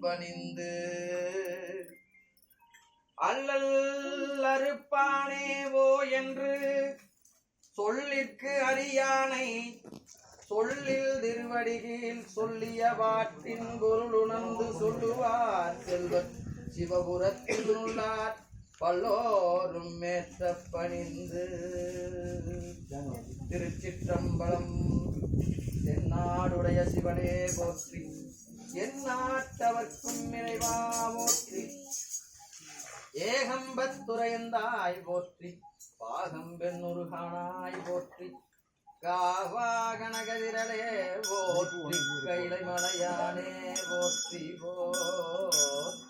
பணிந்து அல்லல் அறுப்பானேவோ என்று சொல்லிற்கு அறியானை சொல்லில் திருவடியில் சொல்லிய வாட்டின் பொருள் உணர்ந்து சொல்லுவார் செல்வர் சிவபுரத்தில் உள்ளார் பல்லோரும் மேற்ற பணிந்து. திருச்சிற்றம்பலம். தென்னாடுடைய சிவனே போற்றி, எந்நாட்டவர்க்கும் இறைவா போற்றி. ஏகம்பத்துரையந்தாய் போற்றி, பாகம் பெண்ணுருகானாய் போற்றி. காவாகனகதிரலே போற்றி, கைலை மலையானே போற்றி போற்றி.